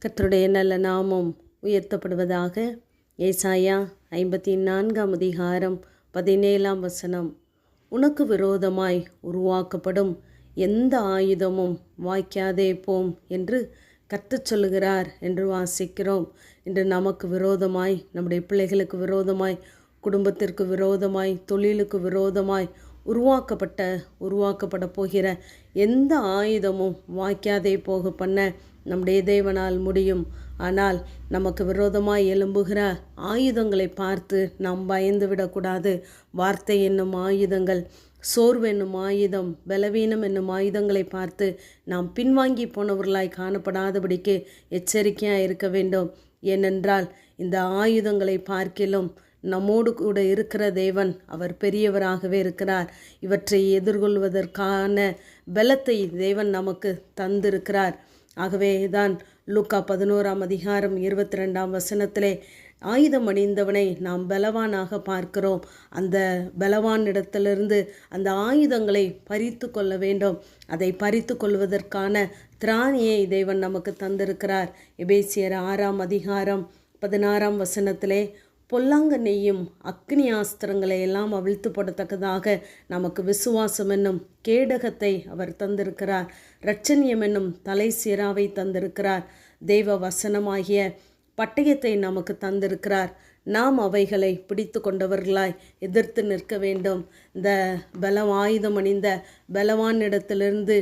கர்த்தருடைய நல்ல நாமம் உயர்த்தப்படுவதாக. ஏசாயா 54 அதிகாரம் 17 உனக்கு விரோதமாய் உருவாக்கப்படும் எந்த ஆயுதமும் வாய்க்காதே போம் என்று கர்த்தர் சொல்லுகிறார் என்று வாசிக்கிறோம். இன்று நமக்கு விரோதமாய், நம்முடைய பிள்ளைகளுக்கு விரோதமாய், குடும்பத்திற்கு விரோதமாய், தொழிலுக்கு விரோதமாய் உருவாக்கப்பட போகிற எந்த ஆயுதமும் வாய்க்காதே போக பண்ண நம்முடைய தேவனால் முடியும். ஆனால் நமக்கு விரோதமாய் எழும்புகிற ஆயுதங்களை பார்த்து நாம் பயந்து விடக்கூடாது. வார்த்தை என்னும் ஆயுதங்கள், சோர்வு என்னும் ஆயுதம், பலவீனம் என்னும் ஆயுதங்களை பார்த்து நாம் பின்வாங்கி போனவர்களாய் காணப்படாதபடிக்கு எச்சரிக்கையாக இருக்க வேண்டும். ஏனென்றால் இந்த ஆயுதங்களை பார்க்கிலும் நம்மோடு கூட இருக்கிற தேவன் அவர் பெரியவராகவே இருக்கிறார். இவற்றை எதிர்கொள்வதற்கான பலத்தை தேவன் நமக்கு தந்திருக்கிறார். ஆகவே தான் லூக்கா 11 அதிகாரம் 22 ஆயுதம் அணிந்தவனை நாம் பலவானாக பார்க்கிறோம். அந்த பலவான் இடத்திலிருந்து அந்த ஆயுதங்களை பறித்து கொள்ள வேண்டும். அதை பறித்து கொள்வதற்கான திராணியை தேவன் நமக்கு தந்திருக்கிறார். எபேசியர் 6 அதிகாரம் 16 பொல்லாங்க நெய்யும் அக்னி ஆஸ்திரங்களை எல்லாம் அவிழ்த்து போடத்தக்கதாக நமக்கு விசுவாசம் என்னும் கேடகத்தை அவர் தந்திருக்கிறார். இரட்சணியம் என்னும் தலை சீராவை தந்திருக்கிறார். தெய்வ வசனமாகிய பட்டயத்தை நமக்கு தந்திருக்கிறார். நாம் அவைகளை பிடித்து கொண்டவர்களாய் எதிர்த்து நிற்க வேண்டும். இந்த ஆயுதம் அணிந்த பலவானிடத்திலிருந்து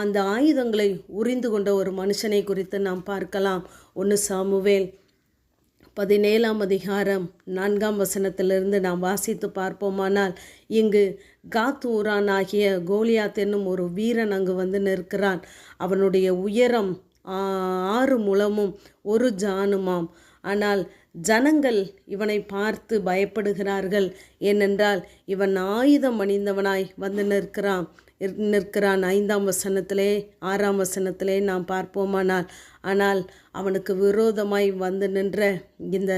அந்த ஆயுதங்களை உரிந்து கொண்ட ஒரு மனுஷனை குறித்து நாம் பார்க்கலாம். 1 சாமுவேல் 17 அதிகாரம் 4 நாம் வாசித்து பார்ப்போமானால், இங்கு காத் ஊரான் ஆகிய கோலியாத் என்னும் ஒரு வீரன் அங்கு வந்து நிற்கிறான். அவனுடைய உயரம் 6 முழமும் 1 ஜானுமாம். ஆனால் ஜனங்கள் இவனை பார்த்து பயப்படுகிறார்கள். ஏனென்றால் இவன் ஆயுதம் அணிந்தவனாய் வந்து நிற்கிறான். 5 6 நாம் பார்ப்போமானால், ஆனால் அவனுக்கு விரோதமாய் வந்து நின்ற இந்த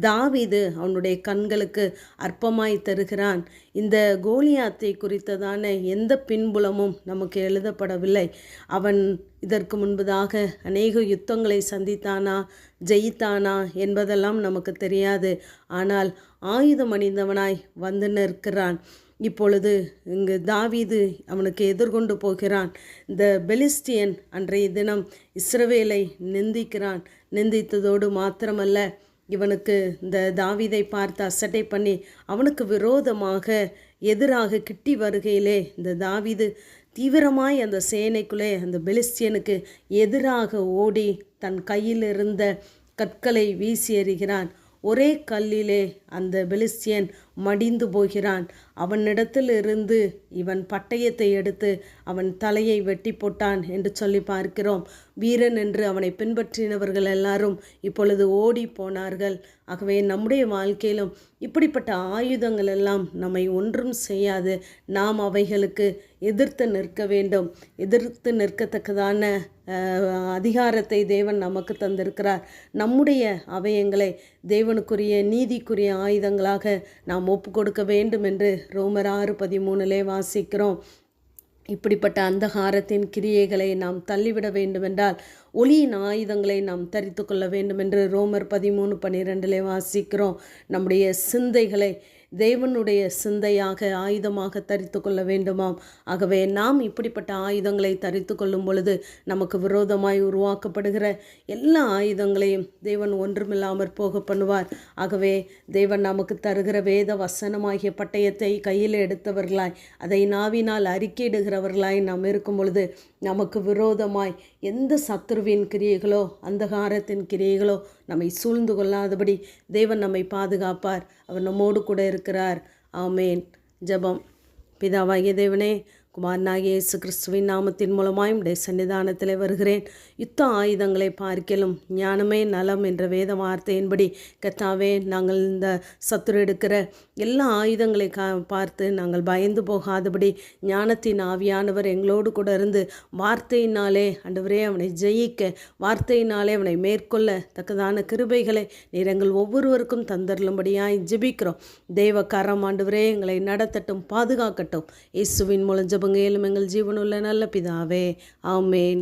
தாவீது அவனுடைய கண்களுக்கு அற்பமாய் தருகிறான். இந்த கோலியாத்தை குறித்ததான எந்த பின்புலமும் நமக்கு எழுதப்படவில்லை. அவன் இதற்கு முன்பதாக அநேக யுத்தங்களை சந்தித்தானா, ஜெயித்தானா என்பதெல்லாம் நமக்கு தெரியாது. ஆனால் ஆயுதம் அணிந்தவனாய் வந்து நிற்கிறான். இப்பொழுது இங்கு தாவீது அவனுக்கு எதிர்கொண்டு போகிறான். இந்த பெலிஸ்டியன் அன்றைய தினம் இஸ்ரவேலை நிந்திக்கிறான். நிந்தித்ததோடு மாத்திரமல்ல, இவனுக்கு இந்த தாவீதை பார்த்து அசட்டை பண்ணி அவனுக்கு விரோதமாக எதிராக கிட்டி வருகையிலே இந்த தாவீது தீவிரமாய் அந்த சேனைக்குள்ளே அந்த பெலிஸ்டியனுக்கு எதிராக ஓடி தன் கையில் இருந்த கற்களை வீசி எறிகிறான். ஒரே கல்லிலே அந்த பெலிஸ்தியன் மடிந்து போகிறான். அவனிடத்தில் இருந்து இவன் பட்டயத்தை எடுத்து அவன் தலையை வெட்டி போட்டான் என்று சொல்லி பார்க்கிறோம். வீரன் என்று அவனை பின்பற்றினவர்கள் எல்லாரும் இப்பொழுது ஓடி போனார்கள். ஆகவே நம்முடைய வாழ்க்கையிலும் இப்படிப்பட்ட ஆயுதங்கள் எல்லாம் நம்மை ஒன்றும் செய்யாது. நாம் அவைகளுக்கு எதிர்த்து நிற்க வேண்டும். எதிர்த்து நிற்கத்தக்கதான அதிகாரத்தை தேவன் நமக்கு தந்திருக்கிறார். நம்முடைய அவயங்களை தேவனுக்குரிய நீதிக்குரிய ஆயுதங்களாக நாம் ஒப்பு கொடுக்க வேண்டும் என்று ரோமர் 6:13 வாசிக்கிறோம். இப்படிப்பட்ட அந்தகாரத்தின் கிரியைகளை நாம் தள்ளிவிட வேண்டுமென்றால் ஒளியின் ஆயுதங்களை நாம் தரித்து கொள்ள வேண்டும் என்று ரோமர் 13:12 வாசிக்கிறோம். நம்முடைய சிந்தைகளை தேவனுடைய சிந்தையாக ஆயுதமாக தரித்து கொள்ள வேண்டுமாம். ஆகவே நாம் இப்படிப்பட்ட ஆயுதங்களை தரித்து கொள்ளும் பொழுது நமக்கு விரோதமாய் உருவாக்கப்படுகிற எல்லா ஆயுதங்களையும் தேவன் ஒன்றுமில்லாமற் போக பண்ணுவார். ஆகவே தேவன் நமக்கு தருகிற வேத வசனமாகிய பட்டயத்தை கையில் எடுத்தவர்களாய், அதை நாவினால் அறிக்கையிடுகிறவர்களாய் நாம் இருக்கும் பொழுது நமக்கு விரோதமாய் எந்த சத்துருவின் கிரியைகளோ அந்தகாரத்தின் கிரியைகளோ நம்மை சூழ்ந்து கொள்ளாதபடி தேவன் நம்மை பாதுகாப்பார். அவர் நம்மோடு கூட இருக்கிறார். ஆமேன். ஜெபம். பிதாவாகிய தேவனே, குமாரனாகிய இயேசு கிறிஸ்துவின் நாமத்தின் மூலமாய் உடைய சன்னிதானத்தில் வருகிறேன். யுத்த ஆயுதங்களை பார்க்கலும் ஞானமே நலம் என்ற வேத வார்த்தையின்படி கர்த்தாவே, நாங்கள் இந்த சத்துரு எடுக்கிற எல்லா ஆயுதங்களை பார்த்து நாங்கள் பயந்து போகாதபடி ஞானத்தின் ஆவியானவர் எங்களோடு கூட இருந்து வார்த்தையினாலே ஆண்டவரே அவனை ஜெயிக்க, வார்த்தையினாலே அவனை மேற்கொள்ள தக்கதான கிருபைகளை நீர் எங்கள் ஒவ்வொருவருக்கும் தந்தருளும்படியாய் ஜெபிக்கிறோம். தெய்வ கரம் ஆண்டவரே எங்களை நடத்தட்டும், பாதுகாக்கட்டும். இயேசுவின் மூலம் ஜெபம் எங்கள் ஜீவனுள்ள நல்ல பிதாவே. ஆமேன்.